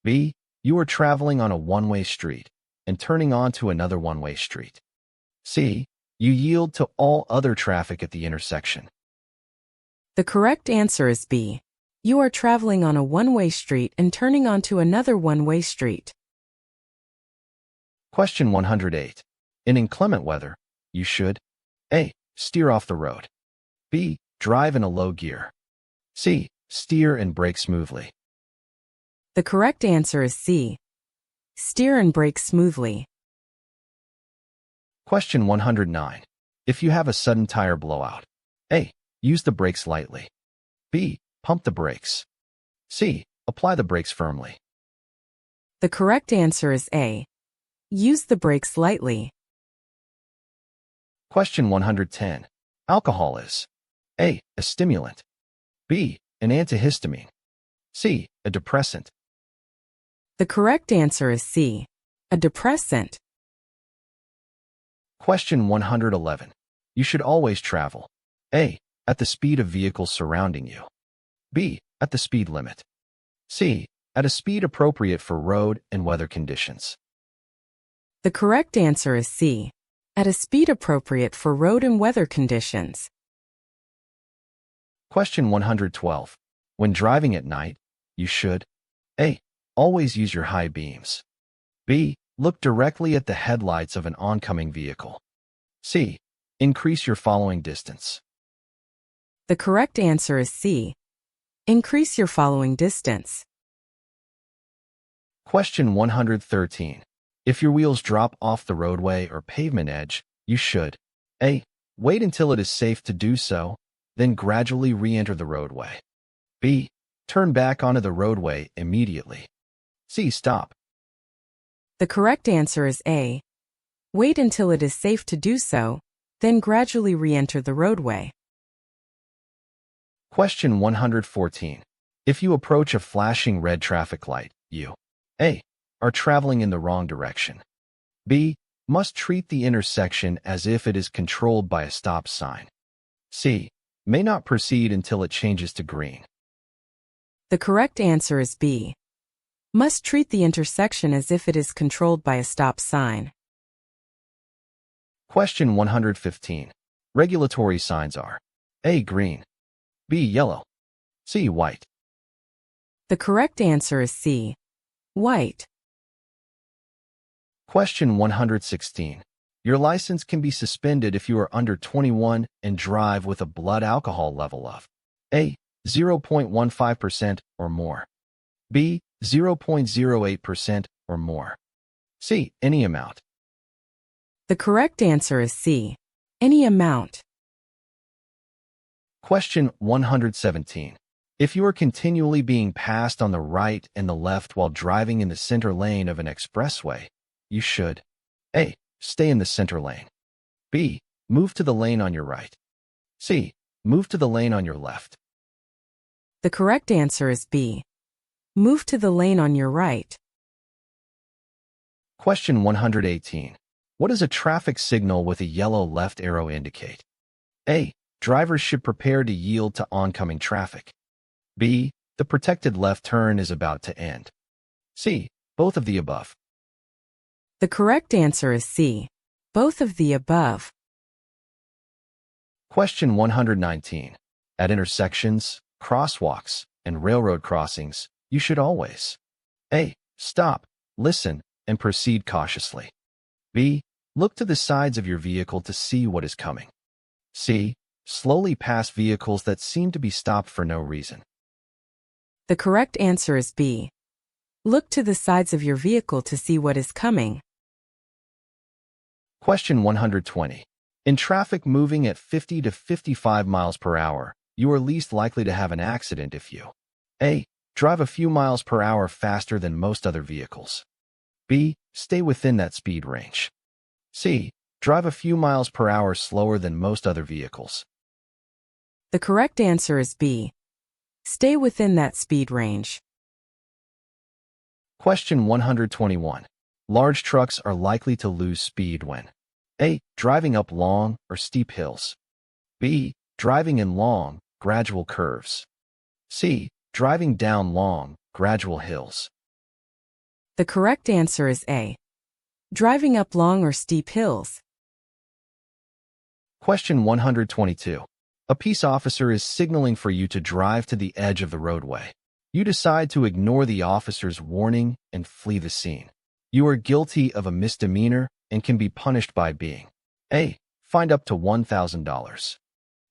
B. You are traveling on a one-way street and turning onto another one-way street. C. You yield to all other traffic at the intersection. The correct answer is B. You are traveling on a one-way street and turning onto another one-way street. Question 108. In inclement weather, you should A. Steer off the road. B. Drive in a low gear. C. Steer and brake smoothly. The correct answer is C. Steer and brake smoothly. Question 109. If you have a sudden tire blowout, A. Use the brakes lightly. B. Pump the brakes. C. Apply the brakes firmly. The correct answer is A. Use the brakes lightly. Question 110. Alcohol is A. A stimulant. B. An antihistamine. C. A depressant. The correct answer is C. A depressant. Question 111. You should always travel A. At the speed of vehicles surrounding you. B. At the speed limit. C. At a speed appropriate for road and weather conditions. The correct answer is C. At a speed appropriate for road and weather conditions. Question 112. When driving at night, you should A. Always use your high beams. B. Look directly at the headlights of an oncoming vehicle. C. Increase your following distance. The correct answer is C. Increase your following distance. Question 113. If your wheels drop off the roadway or pavement edge, you should A. Wait until it is safe to do so, then gradually re-enter the roadway. B. Turn back onto the roadway immediately. C. Stop. The correct answer is A. Wait until it is safe to do so, then gradually re-enter the roadway. Question 114. If you approach a flashing red traffic light, you A. Are traveling in the wrong direction. B. Must treat the intersection as if it is controlled by a stop sign. C. May not proceed until it changes to green. The correct answer is B. Must treat the intersection as if it is controlled by a stop sign. Question 115. Regulatory signs are A. Green. B. Yellow. C. White. The correct answer is C. White. Question 116. Your license can be suspended if you are under 21 and drive with a blood alcohol level of A. 0.15% or more. B. 0.08% or more. C. Any amount. The correct answer is C. Any amount. Question 117. If you are continually being passed on the right and the left while driving in the center lane of an expressway, you should A. Stay in the center lane. B. Move to the lane on your right. C. Move to the lane on your left. The correct answer is B. Move to the lane on your right. Question 118. What does a traffic signal with a yellow left arrow indicate? A. Drivers should prepare to yield to oncoming traffic. B. The protected left turn is about to end. C. Both of the above. The correct answer is C. Both of the above. Question 119. At intersections, crosswalks, and railroad crossings, you should always A. Stop, listen, and proceed cautiously. B. Look to the sides of your vehicle to see what is coming. C. Slowly pass vehicles that seem to be stopped for no reason. The correct answer is B. Look to the sides of your vehicle to see what is coming. Question 120. In traffic moving at 50 to 55 miles per hour, you are least likely to have an accident if you A. Drive a few miles per hour faster than most other vehicles. B. Stay within that speed range. C. Drive a few miles per hour slower than most other vehicles. The correct answer is B. Stay within that speed range. Question 121. Large trucks are likely to lose speed when A. Driving up long or steep hills. B. Driving in long, gradual curves. C. Driving down long, gradual hills. The correct answer is A. Driving up long or steep hills. Question 122. A peace officer is signaling for you to drive to the edge of the roadway. You decide to ignore the officer's warning and flee the scene. You are guilty of a misdemeanor and can be punished by being A. Fined up to $1,000.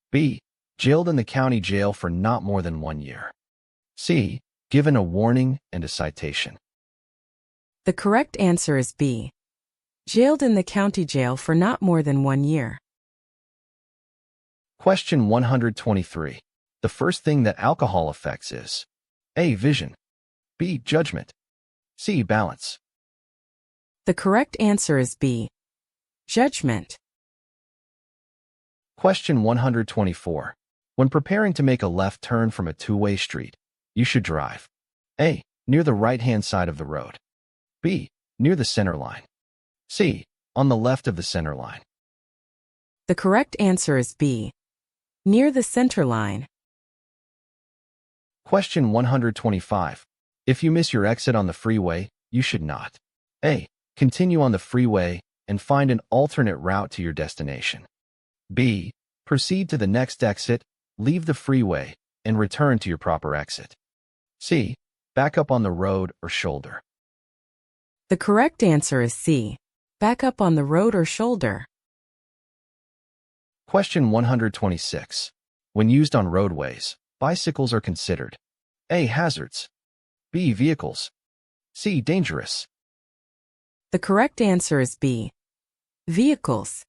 B. Jailed in the county jail for not more than 1 year. C. Given a warning and a citation. The correct answer is B. Jailed in the county jail for not more than 1 year. Question 123. The first thing that alcohol affects is A. Vision. B. Judgment. C. Balance. The correct answer is B. Judgment. Question 124. When preparing to make a left turn from a two-way street, you should drive A. Near the right-hand side of the road. B. Near the center line. C. On the left of the center line. The correct answer is B. Near the center line. Question 125. If you miss your exit on the freeway, you should not A. Continue on the freeway and find an alternate route to your destination. B. Proceed to the next exit, leave the freeway, and return to your proper exit. C. Back up on the road or shoulder. The correct answer is C. Back up on the road or shoulder. Question 126. When used on roadways, bicycles are considered A. Hazards. B. Vehicles. C. Dangerous. The correct answer is B. Vehicles.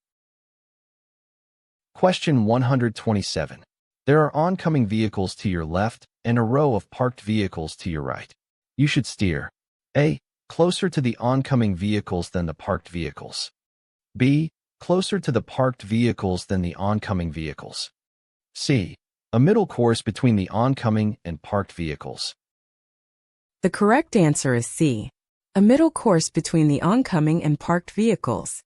Question 127. There are oncoming vehicles to your left and a row of parked vehicles to your right. You should steer A. Closer to the oncoming vehicles than the parked vehicles. B. Closer to the parked vehicles than the oncoming vehicles. C. A middle course between the oncoming and parked vehicles. The correct answer is C. A middle course between the oncoming and parked vehicles.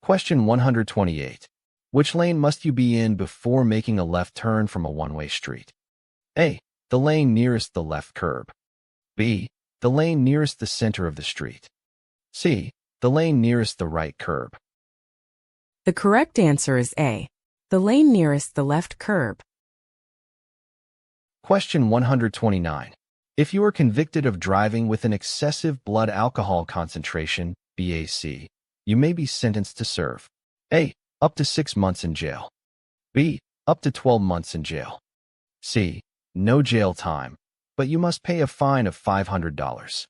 Question 128. Which lane must you be in before making a left turn from a one-way street? A. The lane nearest the left curb. B. The lane nearest the center of the street. C. The lane nearest the right curb. The correct answer is A. The lane nearest the left curb. Question 129. If you are convicted of driving with an excessive blood alcohol concentration, BAC, you may be sentenced to serve A. Up to 6 months in jail. B. Up to 12 months in jail. C. No jail time, but you must pay a fine of $500.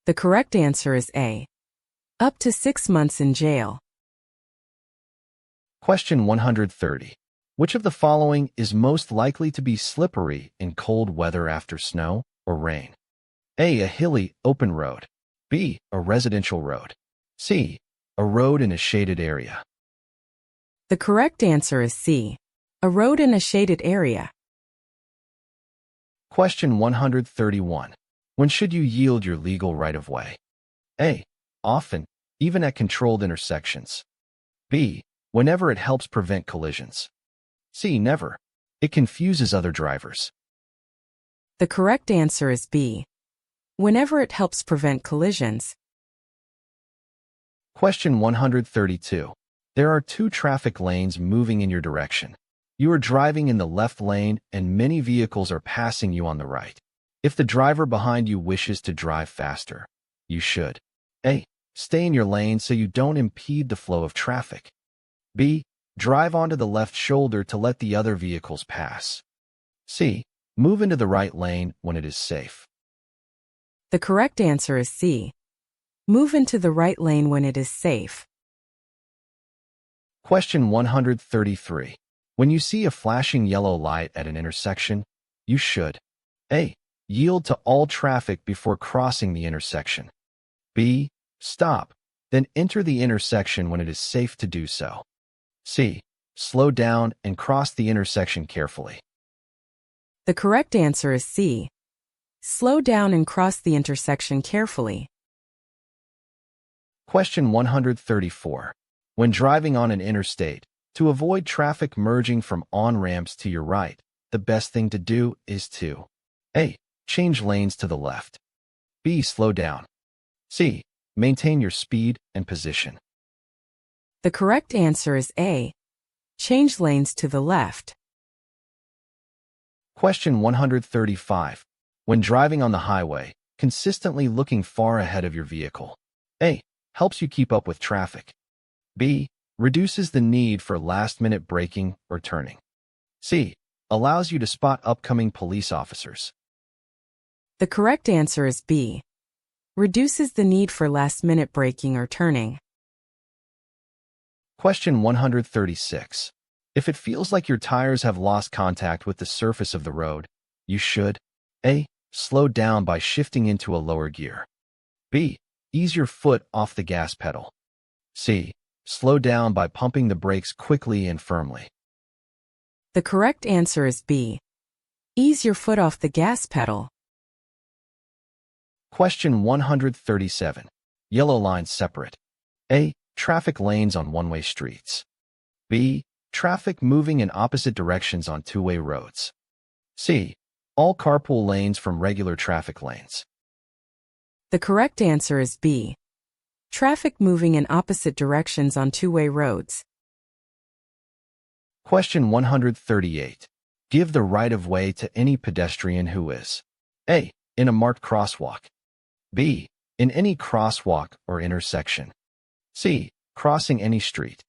The correct answer is A. Up to 6 months in jail. Question 130. Which of the following is most likely to be slippery in cold weather after snow or rain? A. A hilly, open road. B. A residential road. C. A road in a shaded area. The correct answer is C. A road in a shaded area. Question 131. When should you yield your legal right-of-way? A. Often, even at controlled intersections. B. Whenever it helps prevent collisions. C. Never. It confuses other drivers. The correct answer is B. Whenever it helps prevent collisions. Question 132. There are 2 traffic lanes moving in your direction. You are driving in the left lane and many vehicles are passing you on the right. If the driver behind you wishes to drive faster, you should A. Stay in your lane so you don't impede the flow of traffic. B. Drive onto the left shoulder to let the other vehicles pass. C. Move into the right lane when it is safe. The correct answer is C. Move into the right lane when it is safe. Question 133. When you see a flashing yellow light at an intersection, you should A. Yield to all traffic before crossing the intersection. B. Stop, then enter the intersection when it is safe to do so. C. Slow down and cross the intersection carefully. The correct answer is C. Slow down and cross the intersection carefully. Question 134. When driving on an interstate, to avoid traffic merging from on-ramps to your right, the best thing to do is to A. Change lanes to the left. B. Slow down. C. Maintain your speed and position. The correct answer is A. Change lanes to the left. Question 135. When driving on the highway, consistently looking far ahead of your vehicle. A. Helps you keep up with traffic. B. Reduces the need for last-minute braking or turning. C. Allows you to spot upcoming police officers. The correct answer is B. Reduces the need for last-minute braking or turning. Question 136. If it feels like your tires have lost contact with the surface of the road, you should A. Slow down by shifting into a lower gear. B. Ease your foot off the gas pedal. C. Slow down by pumping the brakes quickly and firmly. The correct answer is B. Ease your foot off the gas pedal. Question 137. Yellow lines separate. A. Traffic lanes on one-way streets. B. Traffic moving in opposite directions on two-way roads. C. All carpool lanes from regular traffic lanes. The correct answer is B. Traffic moving in opposite directions on two-way roads. Question 138. Give the right-of-way to any pedestrian who is A. In a marked crosswalk. B. In any crosswalk or intersection. C. Crossing any street.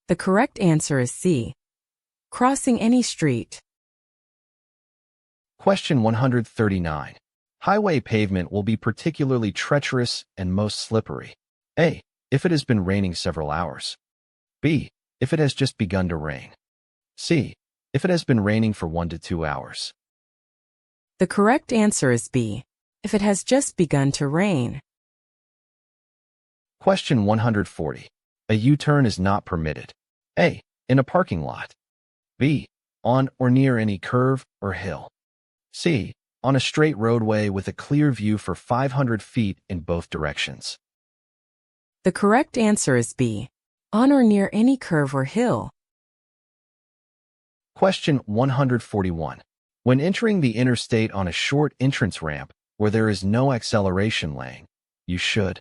The correct answer is C. Crossing any street. Question 139. Highway pavement will be particularly treacherous and most slippery. A. If it has been raining several hours. B. If it has just begun to rain. C. If it has been raining for 1 to 2 hours. The correct answer is B. If it has just begun to rain. Question 140. A U-turn is not permitted. A. In a parking lot. B. On or near any curve or hill. C. On a straight roadway with a clear view for 500 feet in both directions. The correct answer is B. On or near any curve or hill. Question 141. When entering the interstate on a short entrance ramp where there is no acceleration lane, you should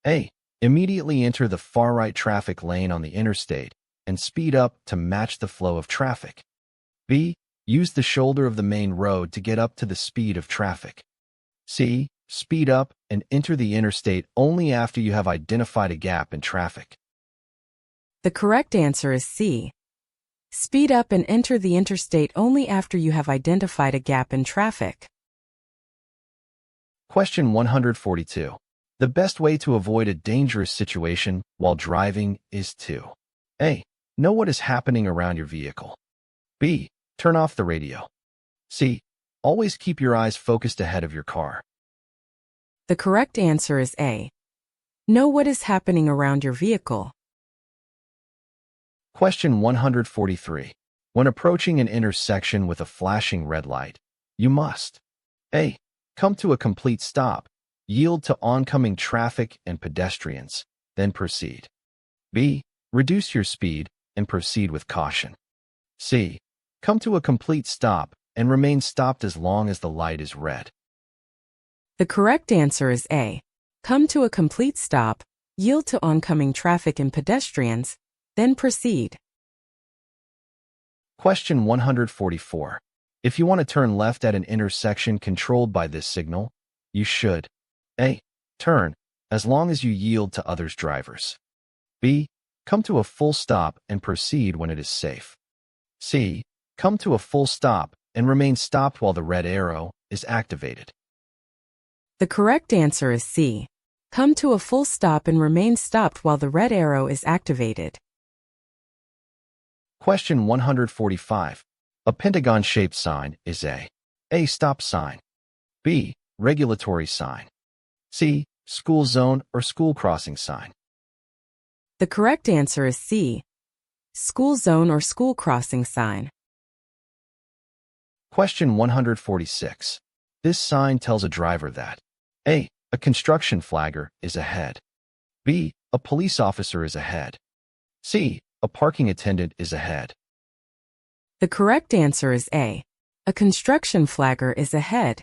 A. Immediately enter the far right traffic lane on the interstate and speed up to match the flow of traffic. B. Use the shoulder of the main road to get up to the speed of traffic. C. Speed up and enter the interstate only after you have identified a gap in traffic. The correct answer is C. Speed up and enter the interstate only after you have identified a gap in traffic. Question 142. The best way to avoid a dangerous situation while driving is to A. Know what is happening around your vehicle. B. Turn off the radio. C. Always keep your eyes focused ahead of your car. The correct answer is A. Know what is happening around your vehicle. Question 143. When approaching an intersection with a flashing red light, you must A. Come to a complete stop, yield to oncoming traffic and pedestrians, then proceed. B. Reduce your speed and proceed with caution. C. Come to a complete stop and remain stopped as long as the light is red. The correct answer is A. Come to a complete stop, yield to oncoming traffic and pedestrians, then proceed. Question 144. If you want to turn left at an intersection controlled by this signal, you should A. Turn, as long as you yield to others' drivers. B. Come to a full stop and proceed when it is safe. C. Come to a full stop and remain stopped while the red arrow is activated. The correct answer is C. Come to a full stop and remain stopped while the red arrow is activated. Question 145. A pentagon-shaped sign is A. Stop sign. B. Regulatory sign. C. School zone or school crossing sign. The correct answer is C. School zone or school crossing sign. Question 146. This sign tells a driver that A. A construction flagger is ahead. B. A police officer is ahead. C. A parking attendant is ahead. The correct answer is A. A construction flagger is ahead.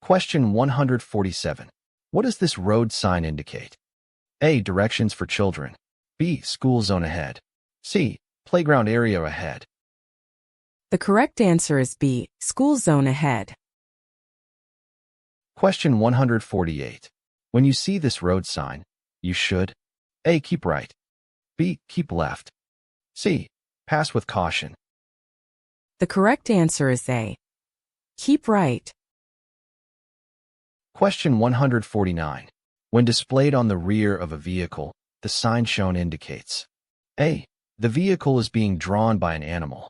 Question 147. What does this road sign indicate? A. Directions for children. B. School zone ahead. C. Playground area ahead. The correct answer is B. School zone ahead. Question 148. When you see this road sign, you should A. Keep right. B. Keep left. C. Pass with caution. The correct answer is A. Keep right. Question 149. When displayed on the rear of a vehicle, the sign shown indicates A. The vehicle is being drawn by an animal.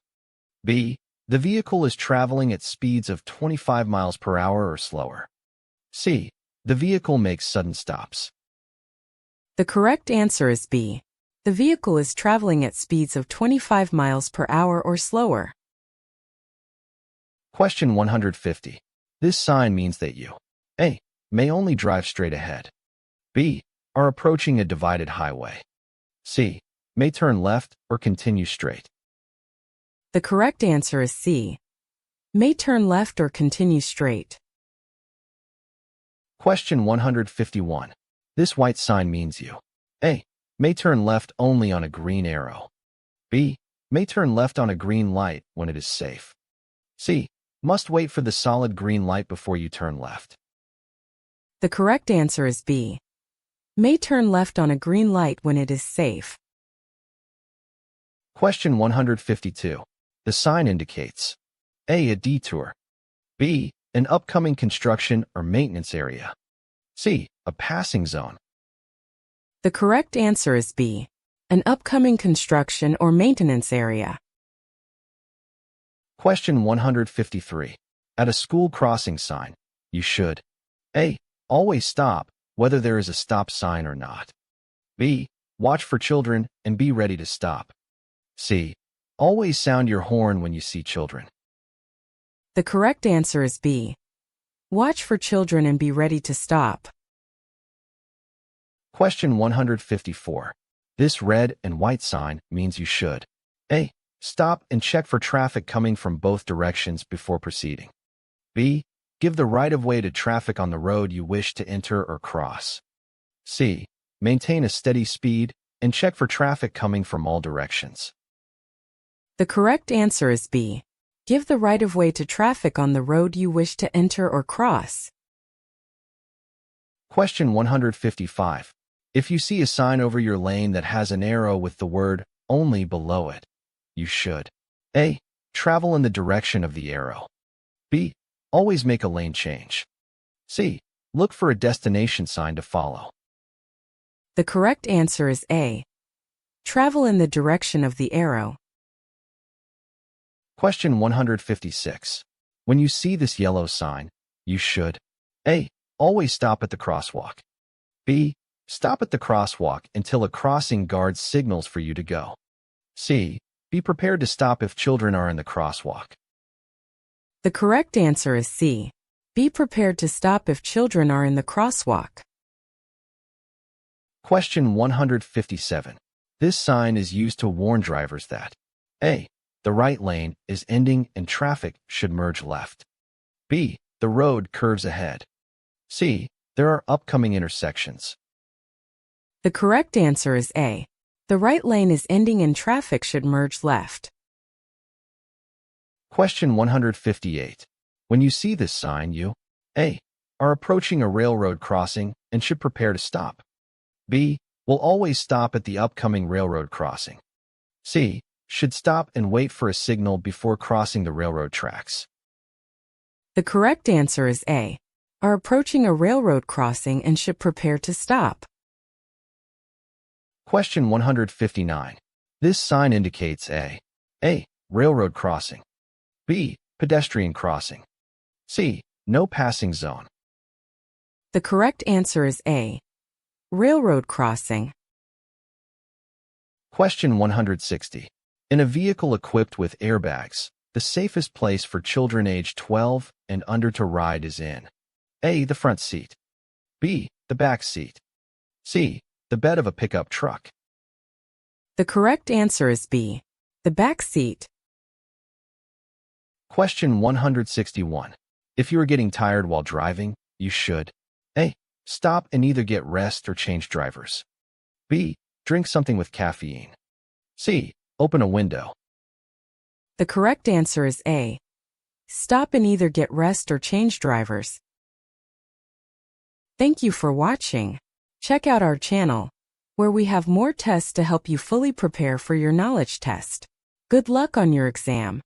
B. The vehicle is traveling at speeds of 25 miles per hour or slower. C. The vehicle makes sudden stops. The correct answer is B. The vehicle is traveling at speeds of 25 miles per hour or slower. Question 150. This sign means that you A. May only drive straight ahead. B. Are approaching a divided highway. C. May turn left or continue straight. The correct answer is C. May turn left or continue straight. Question 151. This white sign means you A. May turn left only on a green arrow. B. May turn left on a green light when it is safe. C. Must wait for the solid green light before you turn left. The correct answer is B. May turn left on a green light when it is safe. Question 152. The sign indicates A. A detour. B. An upcoming construction or maintenance area. C. A passing zone. The correct answer is B. An upcoming construction or maintenance area. Question 153. At a school crossing sign, you should A. Always stop, whether there is a stop sign or not. B. Watch for children and be ready to stop. C. Always sound your horn when you see children. The correct answer is B. Watch for children and be ready to stop. Question 154. This red and white sign means you should A. Stop and check for traffic coming from both directions before proceeding. B. Give the right-of-way to traffic on the road you wish to enter or cross. C. Maintain a steady speed and check for traffic coming from all directions. The correct answer is B. Give the right-of-way to traffic on the road you wish to enter or cross. Question 155. If you see a sign over your lane that has an arrow with the word only below it, you should A. Travel in the direction of the arrow. B. Always make a lane change. C. Look for a destination sign to follow. The correct answer is A. Travel in the direction of the arrow. Question 156. When you see this yellow sign, you should A. Always stop at the crosswalk. B. Stop at the crosswalk until a crossing guard signals for you to go. C. Be prepared to stop if children are in the crosswalk. The correct answer is C. Be prepared to stop if children are in the crosswalk. Question 157. This sign is used to warn drivers that A. The right lane is ending and traffic should merge left. B. The road curves ahead. C. There are upcoming intersections. The correct answer is A. The right lane is ending and traffic should merge left. Question 158. When you see this sign, you A. Are approaching a railroad crossing and should prepare to stop. B. Will always stop at the upcoming railroad crossing. C. Should stop and wait for a signal before crossing the railroad tracks. The correct answer is A. Are approaching a railroad crossing and should prepare to stop. Question 159. This sign indicates A. Railroad crossing. B. Pedestrian crossing. C. No passing zone. The correct answer is A. Railroad crossing. Question 160. In a vehicle equipped with airbags, the safest place for children aged 12 and under to ride is in A. The front seat. B. The back seat. C. The bed of a pickup truck. The correct answer is B. The back seat. Question 161. If you are getting tired while driving, you should A. Stop and either get rest or change drivers. B. Drink something with caffeine. C. Open a window. The correct answer is A. Stop and either get rest or change drivers. Thank you for watching. Check out our channel, where we have more tests to help you fully prepare for your knowledge test. Good luck on your exam.